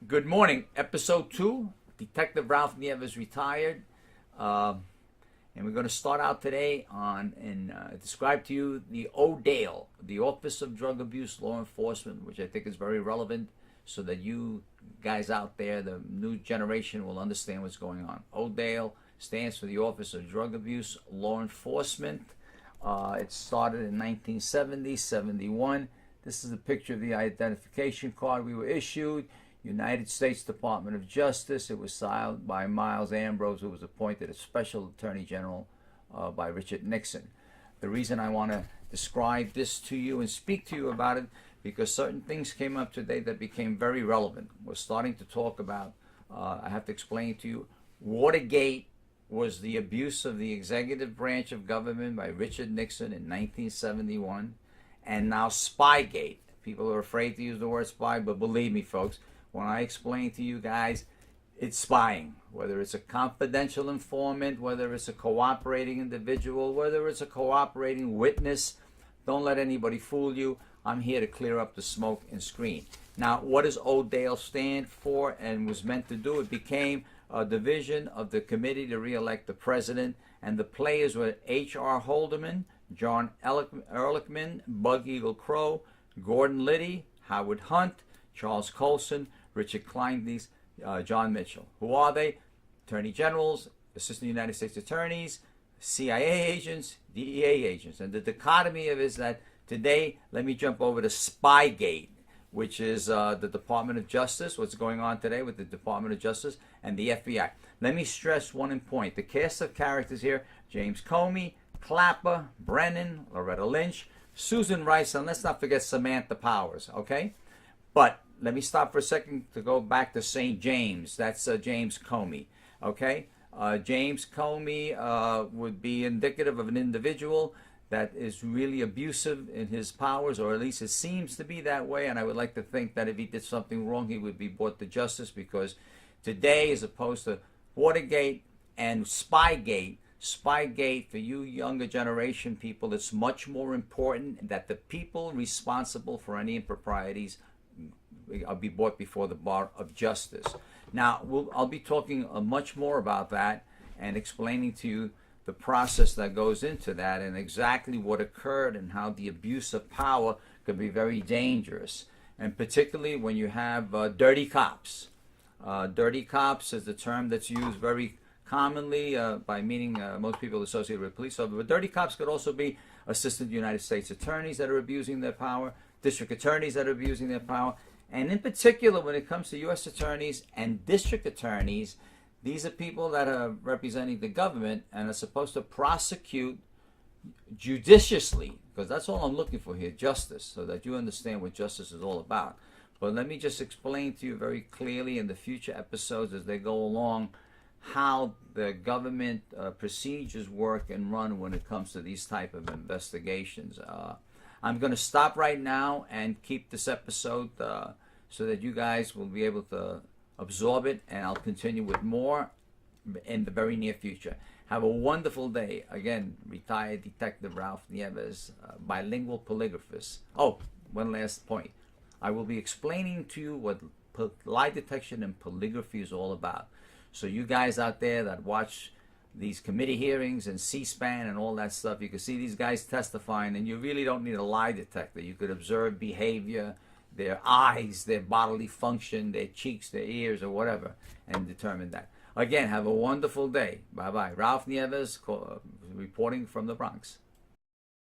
Good morning. Episode 2. Detective Ralph Nieves retired. And we're going to start out today on and describe to you the ODALE, the Office of Drug Abuse Law Enforcement, which I think is very relevant so that you guys out there, the new generation, will understand what's going on. ODALE stands for the Office of Drug Abuse Law Enforcement. It started in 1970, 71. This is a picture of the identification card we were issued. United States Department of Justice. It was signed by Miles Ambrose, who was appointed as Special Attorney General by Richard Nixon. The reason I want to describe this to you and speak to you about it, because certain things came up today that became very relevant. We're starting to talk about, I have to explain to you, Watergate was the abuse of the executive branch of government by Richard Nixon in 1971, and now Spygate. People are afraid to use the word spy, but believe me, folks, when I explain to you guys, it's spying. Whether it's a confidential informant, whether it's a cooperating individual, whether it's a cooperating witness, don't let anybody fool you. I'm here to clear up the smoke and screen. Now, what does ODALE stand for and was meant to do? It became a division of the Committee to Re-elect the President, and the players were H.R. Haldeman, John Ehrlichman, Bug Eagle Crow, Gordon Liddy, Howard Hunt, Charles Colson, Richard Kleindienst, John Mitchell. Who are they? Attorney Generals, Assistant United States Attorneys, CIA agents, DEA agents. And the dichotomy of it is that today, let me jump over to Spygate, which is the Department of Justice, what's going on today with the Department of Justice and the FBI. Let me stress one point. The cast of characters here, James Comey, Clapper, Brennan, Loretta Lynch, Susan Rice, and let's not forget Samantha Powers, okay? But let me stop for a second to go back to St. James. That's James Comey, okay? James Comey would be indicative of an individual that is really abusive in his powers, or at least it seems to be that way, and I would like to think that if he did something wrong, he would be brought to justice, because today, as opposed to Watergate and Spygate, for you younger generation people, it's much more important that the people responsible for any improprieties be brought before the bar of justice. Now, I'll be talking much more about that and explaining to you the process that goes into that and exactly what occurred and how the abuse of power could be very dangerous. And particularly when you have dirty cops. Dirty cops is the term that's used very commonly by meaning most people associated with police officers. But dirty cops could also be assistant United States attorneys that are abusing their power, district attorneys that are abusing their power. And in particular, when it comes to U.S. attorneys and district attorneys, these are people that are representing the government and are supposed to prosecute judiciously, because that's all I'm looking for here, justice, so that you understand what justice is all about. But let me just explain to you very clearly in the future episodes as they go along how the government procedures work and run when it comes to these type of investigations. I'm going to stop right now and keep this episode so that you guys will be able to absorb it, and I'll continue with more in the very near future. Have a wonderful day. Again, retired Detective Ralph Nieves, bilingual polygraphist. Oh, one last point. I will be explaining to you what lie detection and polygraphy is all about. So you guys out there that watch these committee hearings and C-SPAN and all that stuff, you can see these guys testifying, and you really don't need a lie detector. You could observe behavior, their eyes, their bodily function, their cheeks, their ears, or whatever, and determine that. Again, have a wonderful day. Bye-bye. Ralph Nieves reporting from the Bronx.